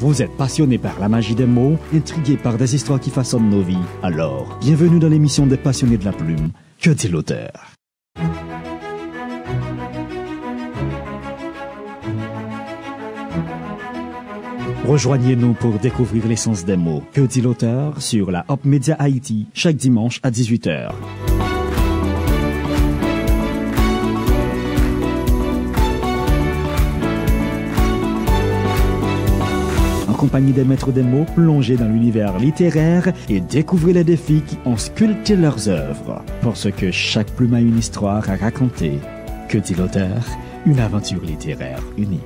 Vous êtes passionné par la magie des mots, intrigué par des histoires qui façonnent nos vies? Alors, bienvenue dans l'émission des passionnés de la plume. Que dit l'auteur? Rejoignez-nous pour découvrir l'essence des mots. Que dit l'auteur sur la Hop Media Haïti, chaque dimanche à 18h. En compagnie des maîtres des mots, plongez dans l'univers littéraire et découvrez les défis qui ont sculpté leurs œuvres. Parce que chaque plume a une histoire à raconter. Que dit l'auteur? Une aventure littéraire unique.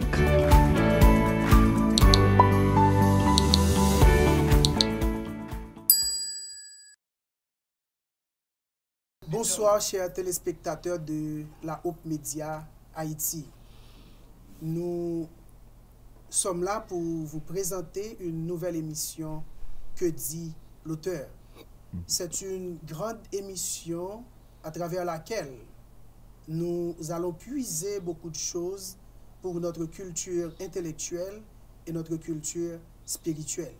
Bonsoir, chers téléspectateurs de la Hop Media Haïti. Nous sommes là pour vous présenter une nouvelle émission Que dit l'auteur. C'est une grande émission à travers laquelle nous allons puiser beaucoup de choses pour notre culture intellectuelle et notre culture spirituelle.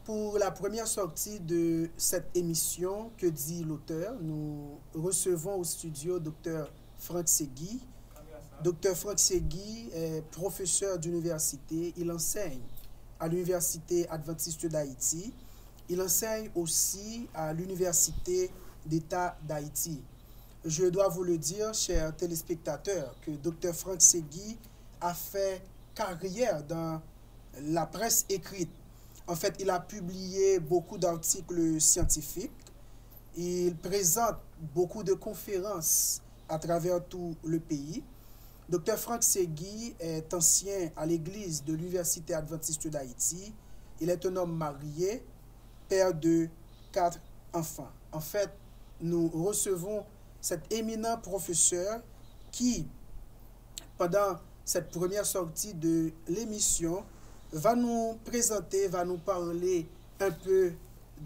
Pour la première sortie de cette émission, Que dit l'auteur, nous recevons au studio Dr. Franck Segui. Dr. Franck Segui est professeur d'université. Il enseigne à l'Université adventiste d'Haïti. Il enseigne aussi à l'Université d'État d'Haïti. Je dois vous le dire, chers téléspectateurs, que Dr. Franck Segui a fait carrière dans la presse écrite. En fait, il a publié beaucoup d'articles scientifiques. Il présente beaucoup de conférences à travers tout le pays. Dr. Franck Segui est ancien à l'église de l'Université adventiste d'Haïti. Il est un homme marié, père de 4 enfants. En fait, nous recevons cet éminent professeur qui, pendant cette première sortie de l'émission, va nous présenter, va nous parler un peu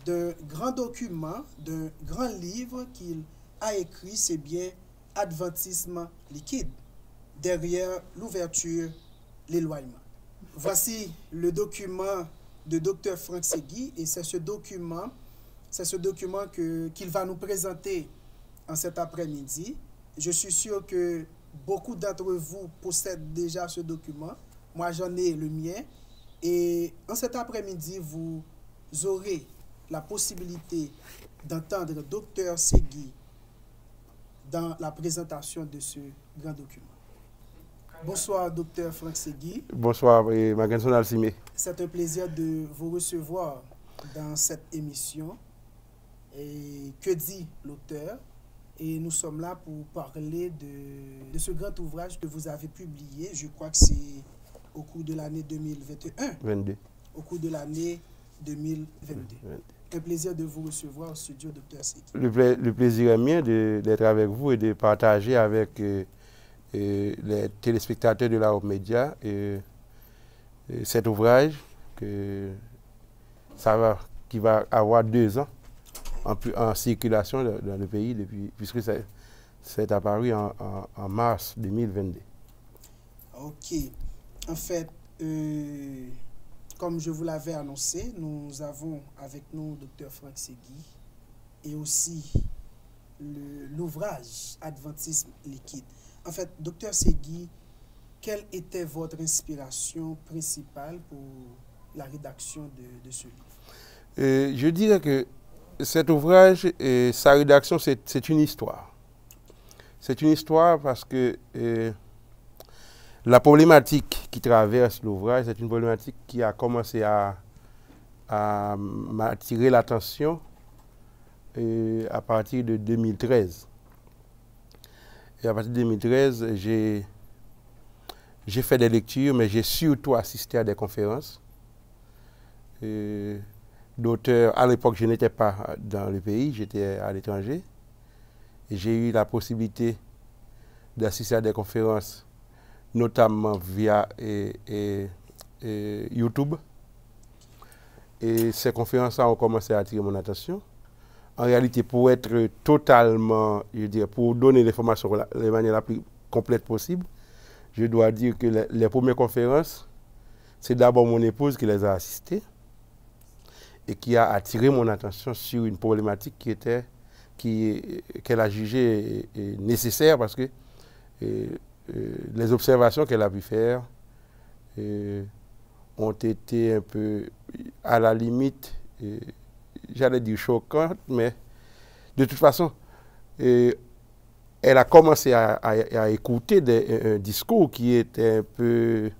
d'un grand document, d'un grand livre qu'il a écrit, c'est bien Adventisme liquide, derrière l'ouverture, l'éloignement. Voici le document de Dr. Franck Segui et c'est ce document qu'il va nous présenter en cet après-midi. Je suis sûr que beaucoup d'entre vous possèdent déjà ce document. Moi, j'en ai le mien. Et en cet après-midi, vous aurez la possibilité d'entendre Dr. Segui dans la présentation de ce grand document. Bonsoir, Dr. Franck Segui. Bonsoir, Magenson Alcimé. C'est un plaisir de vous recevoir dans cette émission. Et que dit l'auteur? Et nous sommes là pour parler de ce grand ouvrage que vous avez publié. Je crois que c'est au cours de l'année 2021. 22. Au cours de l'année 2022. Un plaisir de vous recevoir au studio, Dr. Segui. Le plaisir est mien d'être avec vous et de partager avec les téléspectateurs de la Hop Media cet ouvrage qui va avoir 2 ans en circulation dans le pays puisque c'est apparu en mars 2022. OK. En fait, comme je vous l'avais annoncé, nous avons avec nous Dr. Franck Segui et aussi l'ouvrage Adventisme liquide. En fait, Dr. Segui, quelle était votre inspiration principale pour la rédaction de ce livre? Je dirais que cet ouvrage, sa rédaction, c'est une histoire. C'est une histoire parce que la problématique qui traverse l'ouvrage, c'est une problématique qui a commencé à m'attirer l'attention à partir de 2013. Et à partir de 2013, j'ai fait des lectures, mais j'ai surtout assisté à des conférences d'auteurs. À l'époque, je n'étais pas dans le pays, j'étais à l'étranger. Et j'ai eu la possibilité d'assister à des conférences notamment via YouTube. Et ces conférences-là ont commencé à attirer mon attention. en réalité, pour être totalement, je dirais, pour donner l'information de manière la plus complète possible, je dois dire que les premières conférences, c'est d'abord mon épouse qui les a assistées et qui a attiré mon attention sur une problématique qu'elle a jugée nécessaire parce que les observations qu'elle a pu faire ont été un peu à la limite, j'allais dire choquantes, mais de toute façon, elle a commencé à écouter un discours qui était un peu,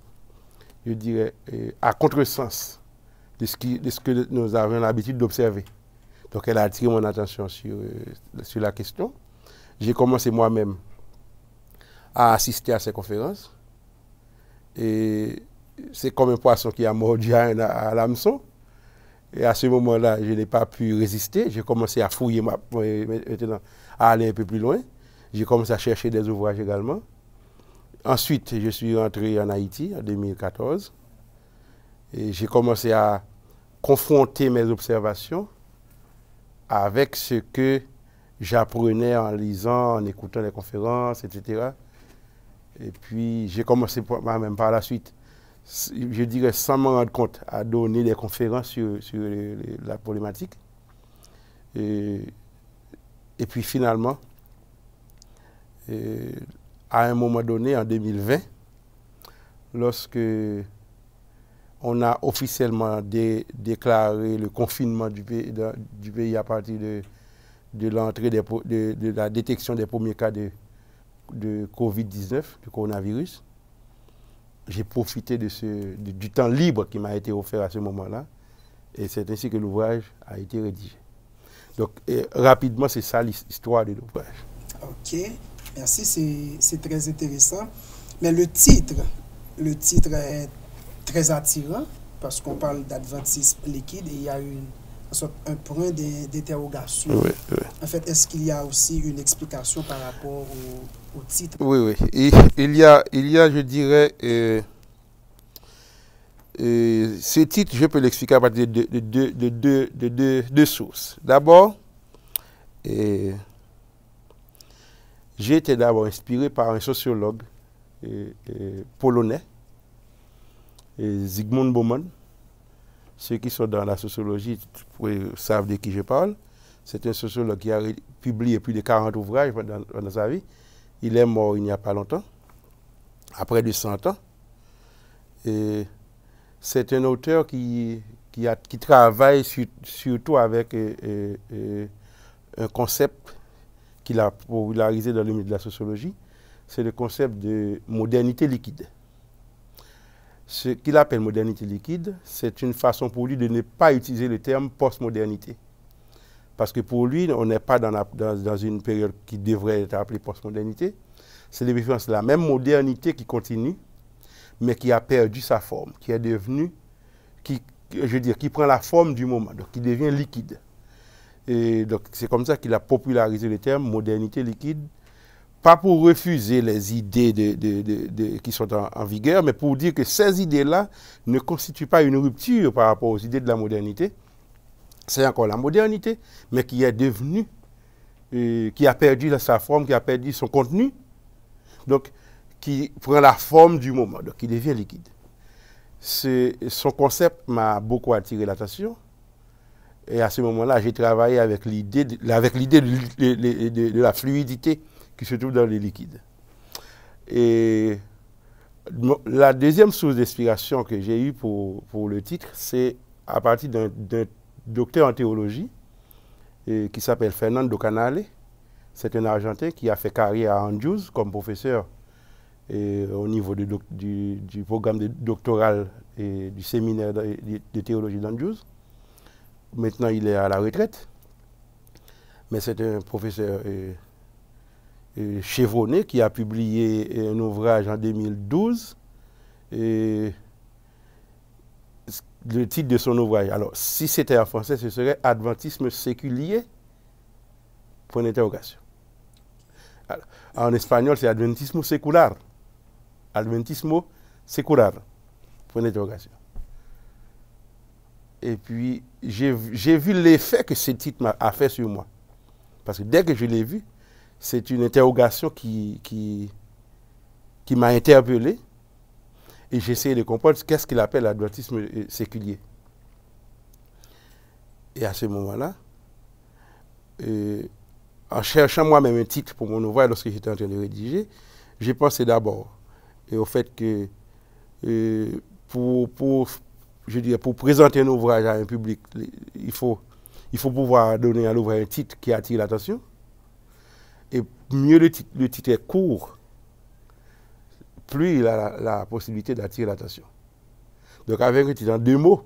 je dirais, à contresens de ce que nous avons l'habitude d'observer. Donc elle a attiré mon attention sur la question. J'ai commencé moi-même à assister à ces conférences. Et c'est comme un poisson qui a mordu à l'hameçon. Et à ce moment-là, je n'ai pas pu résister. J'ai commencé à fouiller, maintenant, à aller un peu plus loin. J'ai commencé à chercher des ouvrages également. Ensuite, je suis rentré en Haïti en 2014. Et j'ai commencé à confronter mes observations avec ce que j'apprenais en lisant, en écoutant les conférences, etc. Et puis, j'ai commencé moi-même par la suite, je dirais sans me rendre compte, à donner des conférences sur la problématique. Et puis finalement, à un moment donné, en 2020, lorsque on a officiellement déclaré le confinement du pays à partir de l'entrée de la détection des premiers cas de Covid-19, du coronavirus, j'ai profité du temps libre qui m'a été offert à ce moment-là, et c'est ainsi que l'ouvrage a été rédigé. Donc, rapidement, c'est ça l'histoire de l'ouvrage. Ok, merci, c'est très intéressant. Mais le titre est très attirant parce qu'on parle d'adventisme liquide et il y a un point d'interrogation. Oui, oui. En fait, est-ce qu'il y a aussi une explication par rapport au titre? Oui, oui. Et il y a, je dirais, ce titre, je peux l'expliquer à partir de deux sources. D'abord, j'ai été d'abord inspiré par un sociologue polonais, Zygmunt Bauman. Ceux qui sont dans la sociologie savent de qui je parle. C'est un sociologue qui a publié plus de 40 ouvrages dans sa vie. Il est mort il n'y a pas longtemps, après de 100 ans. Et c'est un auteur qui travaille surtout avec un concept qu'il a popularisé dans le milieu de la sociologie. C'est le concept de modernité liquide. Ce qu'il appelle modernité liquide, c'est une façon pour lui de ne pas utiliser le terme postmodernité. Parce que pour lui, on n'est pas dans une période qui devrait être appelée postmodernité. C'est la même modernité qui continue, mais qui a perdu sa forme, qui est devenue, qui prend la forme du moment, donc qui devient liquide. Et donc c'est comme ça qu'il a popularisé le terme modernité liquide, pas pour refuser les idées qui sont en vigueur, mais pour dire que ces idées-là ne constituent pas une rupture par rapport aux idées de la modernité. C'est encore la modernité, mais qui est devenue, qui a perdu sa forme, qui a perdu son contenu, donc qui prend la forme du moment, donc qui devient liquide. Son concept m'a beaucoup attiré l'attention. Et à ce moment-là, j'ai travaillé avec l'idée de la fluidité qui se trouve dans les liquides. Et la deuxième source d'inspiration que j'ai eue pour le titre, c'est à partir d'un docteur en théologie qui s'appelle Fernando Canale. C'est un Argentin qui a fait carrière à Andrews comme professeur au niveau du programme doctoral et du séminaire de théologie d'Andrews. Maintenant, il est à la retraite, mais c'est un professeur chevronné qui a publié un ouvrage en 2012. Et le titre de son ouvrage, alors si c'était en français, ce serait Adventisme séculier, point d'interrogation. En espagnol, c'est Adventismo secular. Adventismo secular, point d'interrogation. Et puis, j'ai vu l'effet que ce titre a fait sur moi. Parce que dès que je l'ai vu, c'est une interrogation qui m'a interpellé. Et j'ai essayé de comprendre qu'est-ce qu'il appelle l'adventisme séculier. Et à ce moment-là, en cherchant moi-même un titre pour mon ouvrage lorsque j'étais en train de rédiger, j'ai pensé d'abord au fait que pour présenter un ouvrage à un public, il faut pouvoir donner à l'ouvrage un titre qui attire l'attention. Et mieux le titre est court, plus il a la possibilité d'attirer l'attention. Donc avec un titre en 2 mots,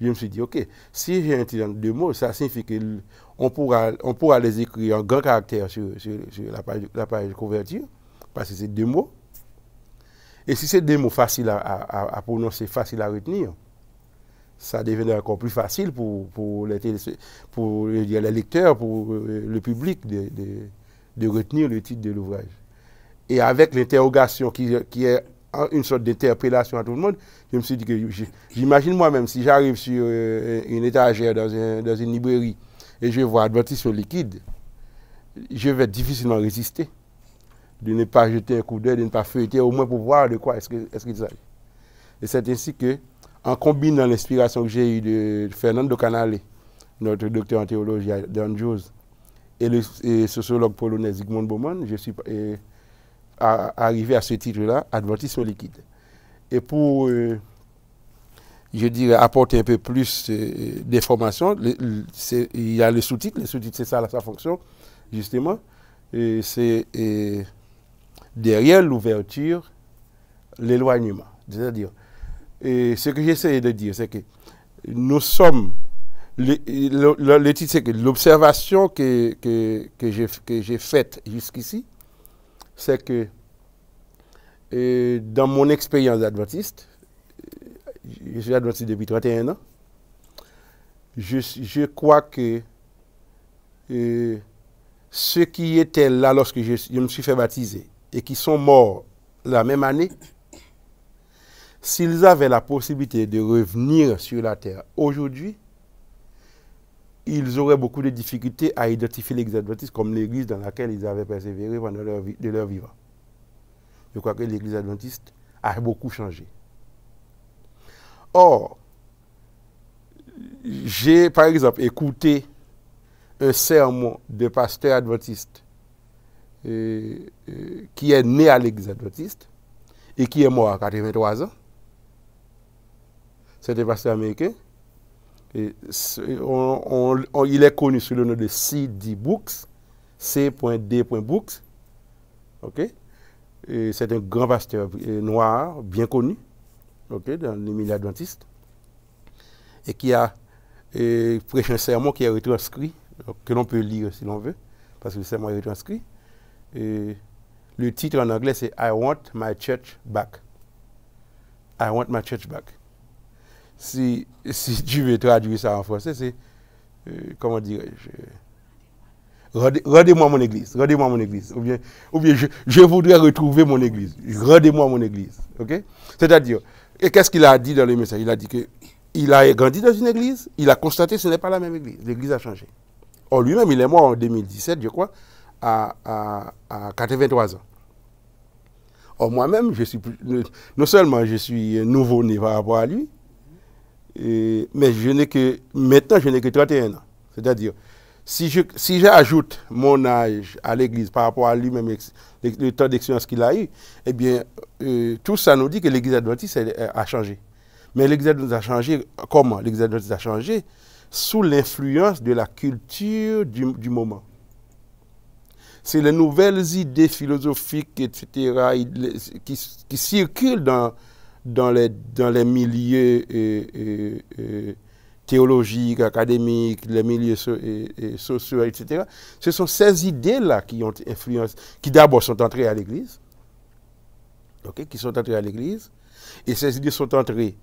je me suis dit, ok, si j'ai un titre en 2 mots, ça signifie qu'on pourra les écrire en grand caractère sur la page de couverture, parce que c'est 2 mots. Et si c'est 2 mots faciles à prononcer, faciles à retenir, ça deviendra encore plus facile pour les lecteurs, pour le public de retenir le titre de l'ouvrage. Et avec l'interrogation qui est une sorte d'interpellation à tout le monde, je me suis dit que j'imagine moi-même, si j'arrive sur une étagère dans une librairie et je vois advertisement liquide, je vais difficilement résister de ne pas jeter un coup d'œil, de ne pas feuilleter, au moins pour voir de quoi est-ce qu'il s'agit. Et c'est ainsi que, en combinant l'inspiration que j'ai eue de Fernando Canale, notre docteur en théologie à Andrews, et le sociologue polonais Zygmunt Bauman, je suis arrivé à ce titre-là, Adventisme liquide. Et pour, je dirais, apporter un peu plus d'informations, il y a le sous-titre. Le sous-titre, c'est ça sa fonction, justement. Et c'est derrière l'ouverture, l'éloignement. C'est-à-dire, ce que j'essaie de dire, c'est que nous sommes... Le titre, c'est que l'observation que j'ai faite jusqu'ici, c'est que dans mon expérience d'adventiste, je suis adventiste depuis 31 ans, je crois que ceux qui étaient là lorsque je me suis fait baptiser et qui sont morts la même année, s'ils avaient la possibilité de revenir sur la terre aujourd'hui, ils auraient beaucoup de difficultés à identifier l'Église adventiste comme l'Église dans laquelle ils avaient persévéré pendant leur vivant. Je crois que l'Église adventiste a beaucoup changé. Or, j'ai par exemple écouté un sermon de pasteur adventiste qui est né à l'Église adventiste et qui est mort à 83 ans. C'est un pasteur américain. Et il est connu sous le nom de C.D. Brooks, C.D. Brooks. Okay? C'est un grand pasteur noir, bien connu, okay, dans les milieux adventistes, et qui a prêché un sermon qui est retranscrit, que l'on peut lire si l'on veut, parce que le sermon est retranscrit. Et le titre en anglais, c'est I Want My Church Back. I Want My Church Back. Si tu veux traduire ça en français, c'est, comment dirais-je, rendez-moi mon église, rendez-moi mon église. Ou bien je voudrais retrouver mon église, rendez-moi mon église. Okay? C'est-à-dire, et qu'est-ce qu'il a dit dans le message? Il a dit qu'il a grandi dans une église, il a constaté que ce n'est pas la même église, l'église a changé. Or, lui-même, il est mort en 2017, je crois, à 83 ans. Or, moi-même, non seulement je suis nouveau-né par rapport à lui, mais maintenant, je n'ai que 31 ans. C'est-à-dire, si j'ajoute mon âge à l'Église par rapport à lui-même, le temps d'expérience qu'il a eu, eh bien, tout ça nous dit que l'Église adventiste a changé. Mais l'Église adventiste a changé comment? L'Église adventiste a changé sous l'influence de la culture du moment. C'est les nouvelles idées philosophiques, etc., qui circulent dans les milieux théologiques, académiques, les milieux sociaux, etc. Ce sont ces idées-là qui ont influencé, qui d'abord sont entrées à l'Église, okay, qui sont entrées à l'Église, et ces idées sont entrées,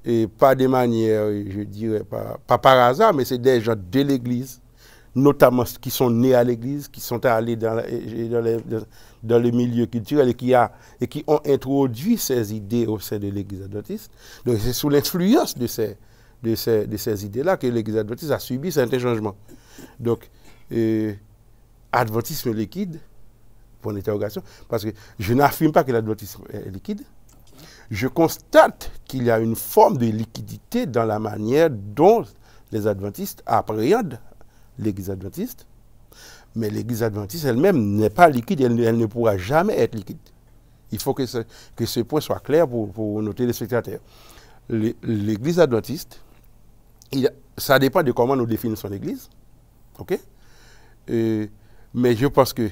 et pas de manière, je dirais, pas par hasard, mais c'est des gens de l'Église, notamment qui sont nés à l'Église, qui sont allés dans le milieu culturel et qui ont introduit ces idées au sein de l'Église adventiste. Donc c'est sous l'influence de de ces idées-là que l'Église adventiste a subi certains changements. Donc, adventisme liquide, pour l'interrogation, parce que je n'affirme pas que l'adventisme est liquide. Je constate qu'il y a une forme de liquidité dans la manière dont les adventistes appréhendent l'Église adventiste. Mais l'Église adventiste elle-même n'est pas liquide, elle ne pourra jamais être liquide. Il faut que ce point soit clair pour nos téléspectateurs. L'Église adventiste, ça dépend de comment nous définissons l'Église. OK? Mais je pense que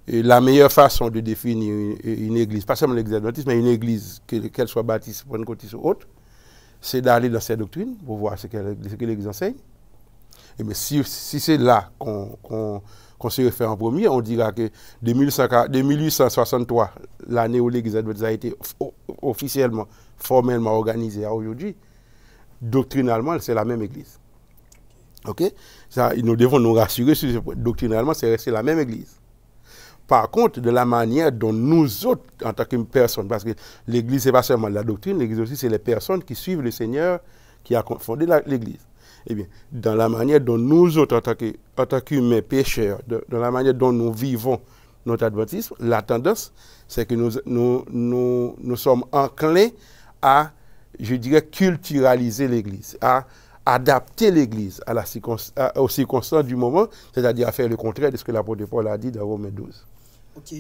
la meilleure façon de définir une église, pas seulement l'église adventiste, mais une église, qu'elle soit baptiste, pentecôtiste ou autre, c'est d'aller dans ses doctrines pour voir ce que l'église enseigne. Et mais si c'est là qu'on se réfère en premier, on dira que de 1863, l'année où l'église adventiste a été officiellement, formellement organisée à aujourd'hui, doctrinalement, c'est la même église. OK? Ça, nous devons nous rassurer sur ce point. Doctrinalement, c'est resté la même église. Par contre, de la manière dont nous autres, en tant que personnes, parce que l'Église, ce n'est pas seulement la doctrine, l'Église aussi, c'est les personnes qui suivent le Seigneur qui a fondé l'Église. Eh bien, dans la manière dont nous autres, en tant qu'humains pécheurs, dans la manière dont nous vivons notre adventisme, la tendance, c'est que nous sommes enclins à, je dirais, culturaliser l'Église, à adapter l'Église aux circonstances du moment, c'est-à-dire à faire le contraire de ce que l'apôtre Paul a dit dans Romains 12. Ok,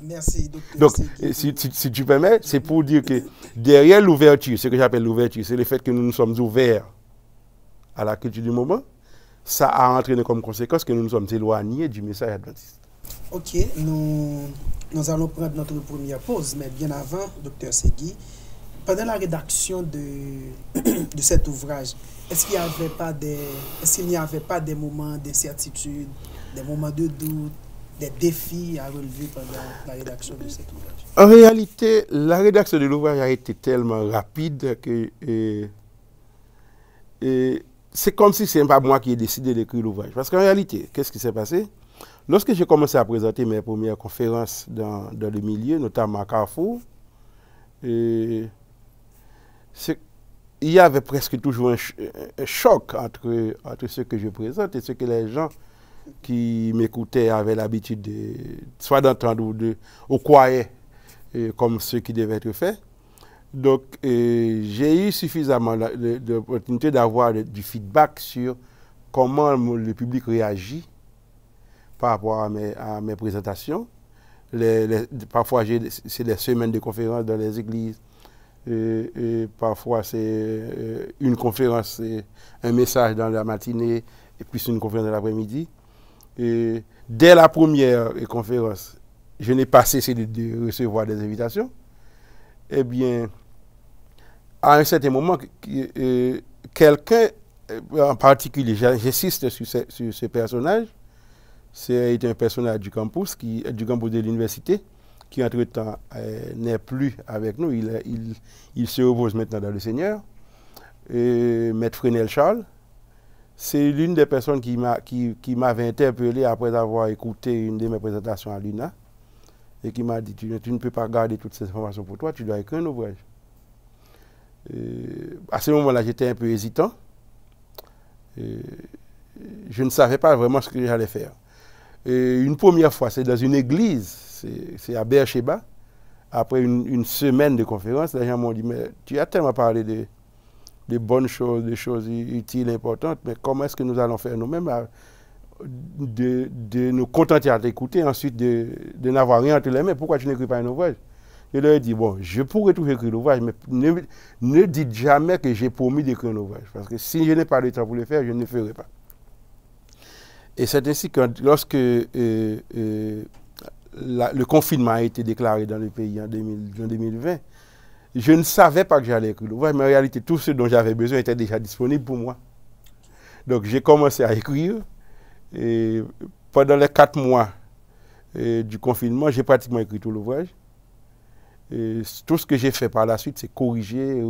merci, docteur. Donc, si tu permets, c'est pour dire que derrière l'ouverture, ce que j'appelle l'ouverture, c'est le fait que nous nous sommes ouverts à la culture du moment, ça a entraîné comme conséquence que nous nous sommes éloignés du message adventiste. Ok, nous allons prendre notre première pause, mais bien avant, docteur Segui, pendant la rédaction de cet ouvrage, est-ce qu'il n'y avait pas des moments d'incertitude, des moments de doute, des défis à relever pendant la rédaction de cet ouvrage? En réalité, la rédaction de l'ouvrage a été tellement rapide que c'est comme si ce n'est pas moi qui ai décidé d'écrire l'ouvrage. Parce qu'en réalité, qu'est-ce qui s'est passé? Lorsque j'ai commencé à présenter mes premières conférences dans le milieu, notamment à Carrefour, il y avait presque toujours un choc entre ce que je présente et ce que les gens qui m'écoutaient avaient l'habitude soit d'entendre ou croyaient comme ce qui devait être fait. Donc, j'ai eu suffisamment d'opportunité d'avoir du feedback sur comment le public réagit par rapport à mes présentations. Parfois, c'est des semaines de conférences dans les églises. Parfois, c'est une conférence, un message dans la matinée, et puis une conférence dans l'après-midi. Dès la première conférence, je n'ai pas cessé de recevoir des invitations. Eh bien, à un certain moment, quelqu'un, en particulier, j'insiste sur ce personnage, c'est un personnage du campus de l'université, qui entre-temps n'est plus avec nous, il se repose maintenant dans le Seigneur, Maître Fresnel Charles. C'est l'une des personnes qui m'avait interpellé après avoir écouté une de mes présentations à l'UNA et qui m'a dit, tu ne peux pas garder toutes ces informations pour toi, tu dois écrire un ouvrage. À ce moment-là, j'étais un peu hésitant. Je ne savais pas vraiment ce que j'allais faire. Une première fois, c'est dans une église, c'est à Beersheba. Après une semaine de conférence, les gens m'ont dit, mais tu as tellement parlé de bonnes choses, de choses utiles, importantes, mais comment est-ce que nous allons faire nous-mêmes de nous contenter à t'écouter, ensuite de n'avoir rien entre les mains? Pourquoi tu n'écris pas un ouvrage? Je leur ai dit, bon, je pourrais toujours écrire l'ouvrage, mais ne dites jamais que j'ai promis d'écrire un ouvrage, parce que si je n'ai pas le temps pour le faire, je ne le ferai pas. Et c'est ainsi que lorsque le confinement a été déclaré dans le pays en 2020, je ne savais pas que j'allais écrire l'ouvrage, mais en réalité, tout ce dont j'avais besoin était déjà disponible pour moi. Donc, j'ai commencé à écrire, et pendant les 4 mois du confinement, j'ai pratiquement écrit tout l'ouvrage. Tout ce que j'ai fait par la suite, c'est corriger,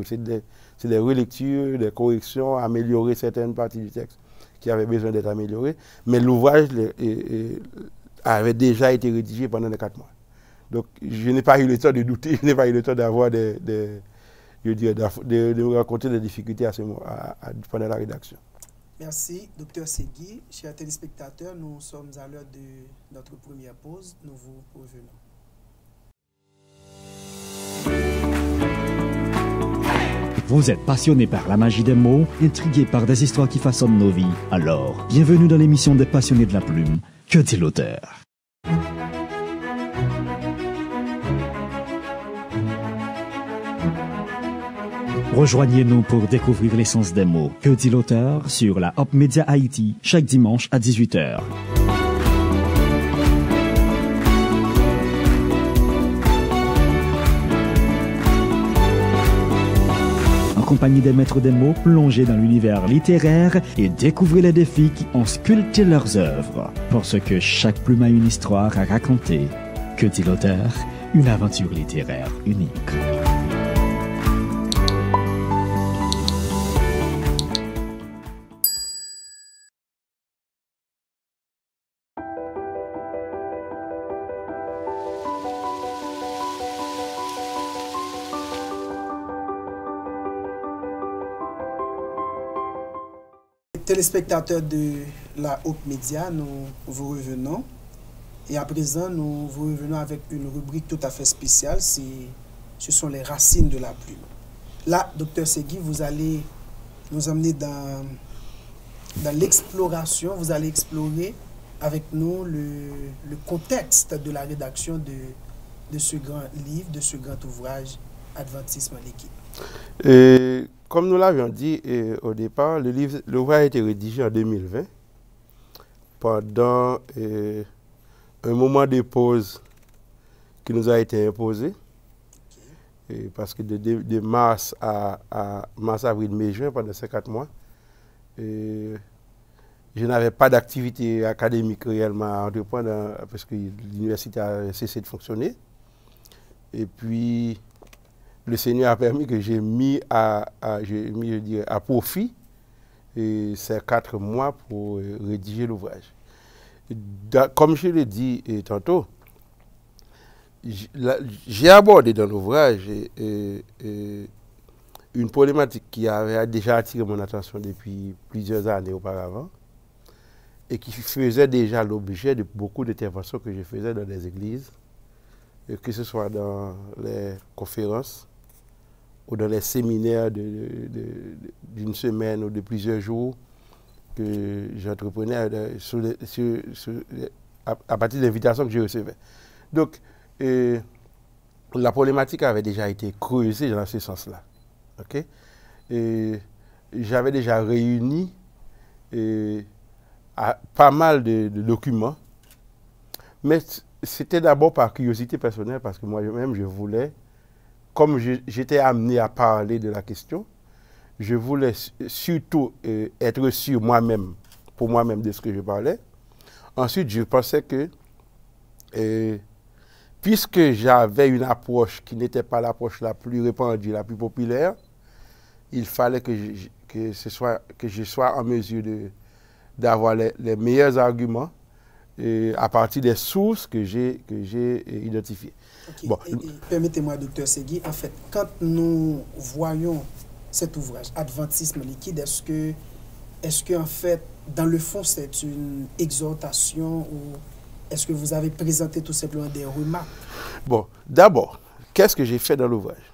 c'est des relectures, des corrections, améliorer certaines parties du texte qui avaient besoin d'être améliorées. Mais l'ouvrage avait déjà été rédigé pendant les 4 mois. Donc, je n'ai pas eu le temps de douter, je n'ai pas eu le temps d'avoir je dirais, de rencontrer des difficultés pendant la rédaction. Merci, Dr Segui. Chers téléspectateurs, nous sommes à l'heure de notre première pause. Nous vous revenons. Vous êtes passionné par la magie des mots, intrigué par des histoires qui façonnent nos vies. Alors, bienvenue dans l'émission des passionnés de la plume. Que dit l'auteur? Rejoignez-nous pour découvrir l'essence des mots. Que dit l'auteur sur la Hop Media Haïti, chaque dimanche à 18h. En compagnie des maîtres des mots, plongez dans l'univers littéraire et découvrez les défis qui ont sculpté leurs œuvres. Parce que chaque plume a une histoire à raconter. Que dit l'auteur? Une aventure littéraire unique. Téléspectateurs de la Hop Media, nous vous revenons. Et à présent, nous vous revenons avec une rubrique tout à fait spéciale. Ce sont les racines de la plume. Là, Dr Segui, vous allez nous emmener dans l'exploration. Vous allez explorer avec nous le contexte de la rédaction de ce grand livre, de ce grand ouvrage, Adventisme en équipe. Comme nous l'avions dit au départ, l'ouvrage a été rédigé en 2020 pendant un moment de pause qui nous a été imposé. Parce que de mars à mars, avril, mai, juin, pendant ces 4 mois, je n'avais pas d'activité académique réellement à entreprendre parce que l'université a cessé de fonctionner. Et puis, le Seigneur a permis que j'ai mis à profit ces 4 mois pour rédiger l'ouvrage. Comme je l'ai dit tantôt, j'ai abordé dans l'ouvrage une problématique qui avait déjà attiré mon attention depuis plusieurs années auparavant et qui faisait déjà l'objet de beaucoup d'interventions que je faisais dans les églises, que ce soit dans les conférences ou dans les séminaires d'une semaine ou de plusieurs jours que j'entreprenais à partir d'invitations que je recevais. Donc, la problématique avait déjà été creusée dans ce sens-là. Okay? J'avais déjà réuni pas mal de documents, mais c'était d'abord par curiosité personnelle parce que moi-même, je voulais, comme j'étais amené à parler de la question, je voulais surtout être sûr moi-même, pour moi-même, de ce que je parlais. Ensuite, je pensais que, puisque j'avais une approche qui n'était pas l'approche la plus répandue, la plus populaire, il fallait que je sois en mesure d'avoir les meilleurs arguments à partir des sources que j'ai identifiées. Okay. Bon. Permettez-moi, Dr Segui, en fait, quand nous voyons cet ouvrage, Adventisme liquide, est-ce que en fait, dans le fond, c'est une exhortation ou est-ce que vous avez présenté tout simplement des remarques? Bon, d'abord, qu'est-ce que j'ai fait dans l'ouvrage?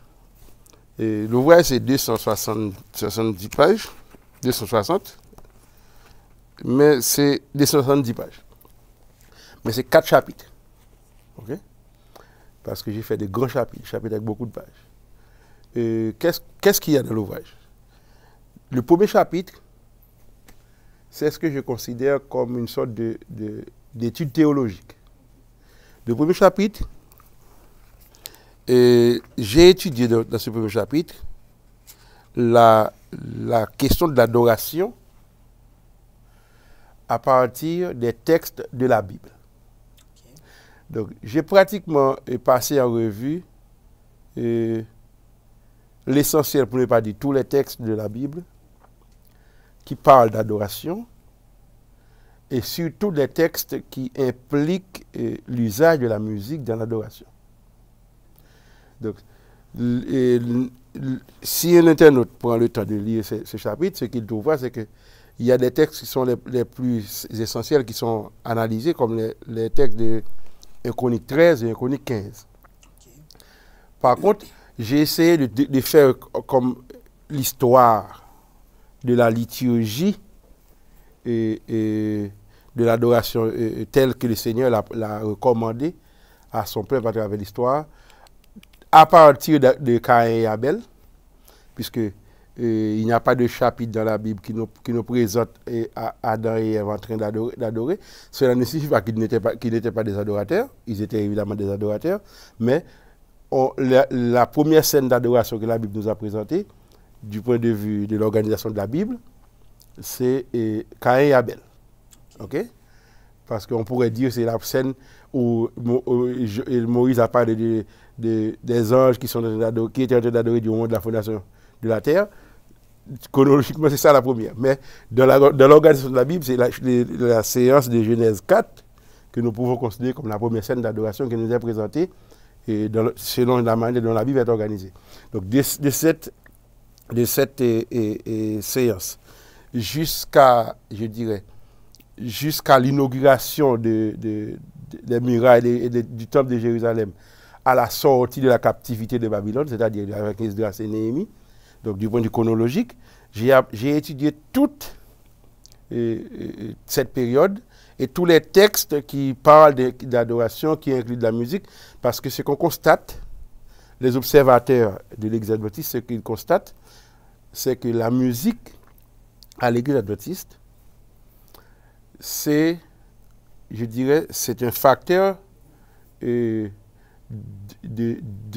L'ouvrage, c'est 270 pages, 260, mais c'est 270 pages. Mais c'est 4 chapitres. OK? Parce que j'ai fait des grands chapitres avec beaucoup de pages. Qu'est-ce qu'il y a dans l'ouvrage? Le premier chapitre, c'est ce que je considère comme une sorte d'étude théologique. Le premier chapitre, j'ai étudié dans ce premier chapitre la question de l'adoration à partir des textes de la Bible. Donc, j'ai pratiquement passé en revue l'essentiel, pour ne pas dire tous les textes de la Bible qui parlent d'adoration et surtout les textes qui impliquent l'usage de la musique dans l'adoration. Donc, si un internaute prend le temps de lire ce chapitre, ce qu'il trouvera, c'est qu'il y a des textes qui sont les plus essentiels, qui sont analysés, comme les textes de 1 Chronique 13 et 1 Chronique 15. Par contre, j'ai essayé de faire comme l'histoire de la liturgie et de l'adoration telle que le Seigneur l'a recommandé à son peuple à travers l'histoire, à partir de Caïn et Abel, puisque il n'y a pas de chapitre dans la Bible qui nous présente Adam et Ève en train d'adorer. Cela ne signifie pas qu'ils n'étaient pas des adorateurs, ils étaient évidemment des adorateurs, mais la première scène d'adoration que la Bible nous a présentée, du point de vue de l'organisation de la Bible, c'est Caïn et Abel. OK? Parce qu'on pourrait dire que c'est la scène où Moïse a parlé des anges qui étaient en train d'adorer du moment de la fondation de la terre. Chronologiquement, c'est ça la première. Mais dans l'organisation de la Bible, c'est la séance de Genèse 4 que nous pouvons considérer comme la première scène d'adoration qui nous est présentée selon la manière dont la Bible est organisée. Donc, de cette séance jusqu'à, je dirais, jusqu'à l'inauguration des murailles et du temple de Jérusalem, à la sortie de la captivité de Babylone, c'est-à-dire avec Esdras et Néhémie, donc du point de vue chronologique, j'ai étudié toute cette période et tous les textes qui parlent d'adoration, qui incluent de la musique, parce que ce qu'on constate, les observateurs de l'Église adventiste, ce qu'ils constatent, c'est que la musique à l'Église adventiste, c'est, je dirais, c'est un facteur de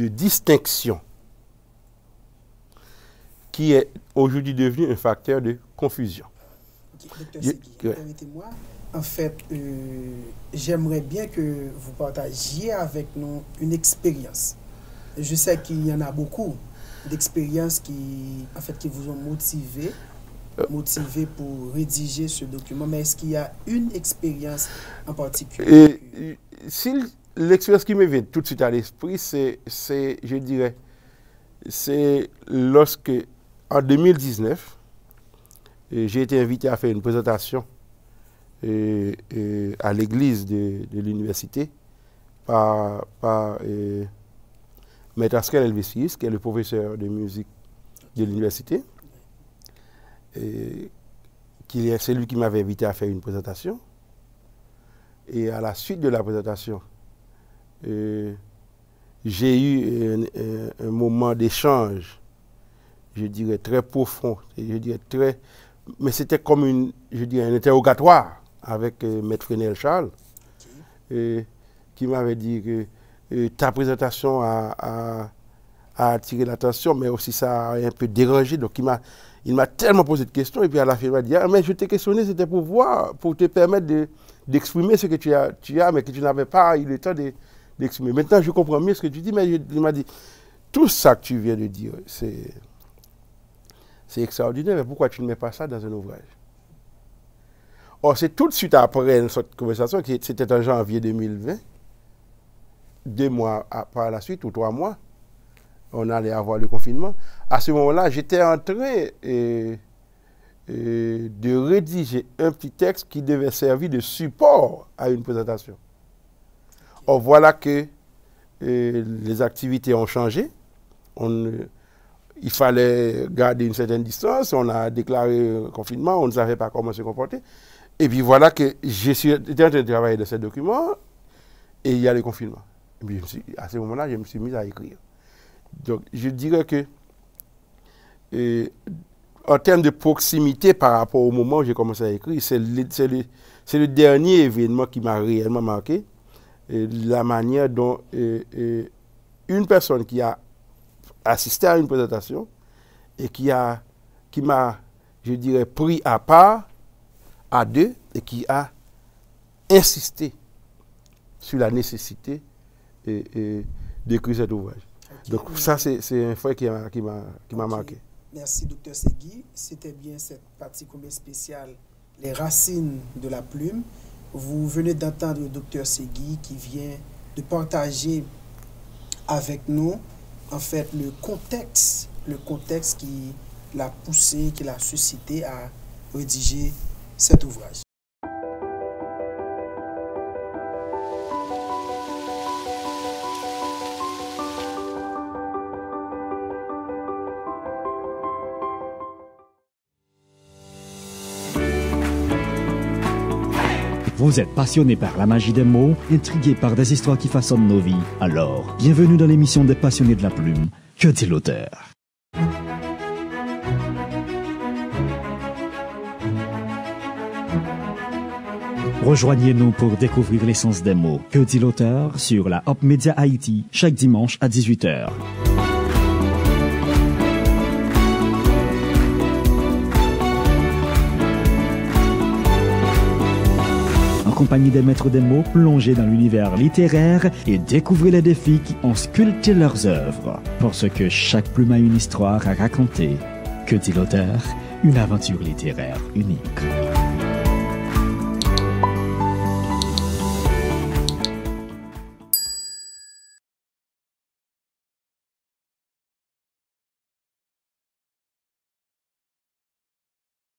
distinction qui est aujourd'hui devenu un facteur de confusion. Docteur Segui, permettez-moi. En fait, j'aimerais bien que vous partagiez avec nous une expérience. Je sais qu'il y en a beaucoup d'expériences qui vous ont motivé pour rédiger ce document, mais est-ce qu'il y a une expérience en particulier? Si l'expérience qui me vient tout de suite à l'esprit, c'est je dirais, c'est lorsque, en 2019, j'ai été invité à faire une présentation à l'église de l'université par Maître Askel Elvesius, qui est le professeur de musique de l'université. C'est lui qui m'avait invité à faire une présentation. Et à la suite de la présentation, j'ai eu un moment d'échange, je dirais très profond, je dirais mais c'était comme un interrogatoire avec Maître Frénel Charles, qui m'avait dit que ta présentation a attiré l'attention, mais aussi ça a un peu dérangé. Donc il m'a tellement posé de questions, et puis à la fin, il m'a dit, mais je t'ai questionné, c'était pour te permettre d'exprimer ce que tu as, mais que tu n'avais pas eu le temps d'exprimer. Maintenant, je comprends mieux ce que tu dis, mais il m'a dit, tout ça que tu viens de dire, c'est extraordinaire, mais pourquoi tu ne mets pas ça dans un ouvrage? Or, c'est tout de suite après cette conversation, c'était en janvier 2020, 2 mois par la suite, ou 3 mois, on allait avoir le confinement. À ce moment-là, j'étais en train de rédiger un petit texte qui devait servir de support à une présentation. Or, voilà que les activités ont changé. Il fallait garder une certaine distance. On a déclaré un confinement. On ne savait pas comment se comporter. Et puis voilà que j'étais en train de travailler dans ce document et il y a le confinement. Et puis, à ce moment-là, je me suis mis à écrire. Donc, je dirais que en termes de proximité par rapport au moment où j'ai commencé à écrire, c'est le dernier événement qui m'a réellement marqué. La manière dont une personne qui a assisté à une présentation et qui m'a, je dirais, pris à part, à deux, et qui a insisté sur la nécessité d'écrire cet ouvrage. Okay. Donc ça, c'est un fait qui m'a marqué. Merci, Dr Segui. C'était bien cette partie combien spéciale, les racines de la plume. Vous venez d'entendre le Dr Segui qui vient de partager avec nous, en fait, le contexte le contexte qui l'a poussé, qui l'a suscité à rédiger cet ouvrage. Vous êtes passionné par la magie des mots, intrigué par des histoires qui façonnent nos vies? Alors, bienvenue dans l'émission des passionnés de la plume. Que dit l'auteur? Rejoignez-nous pour découvrir l'essence des mots. Que dit l'auteur sur la Hop Media Haïti, chaque dimanche à 18h. En compagnie des maîtres des mots, plongez dans l'univers littéraire et découvrez les défis qui ont sculpté leurs œuvres. Parce que chaque plume a une histoire à raconter. Que dit l'auteur? Une aventure littéraire unique.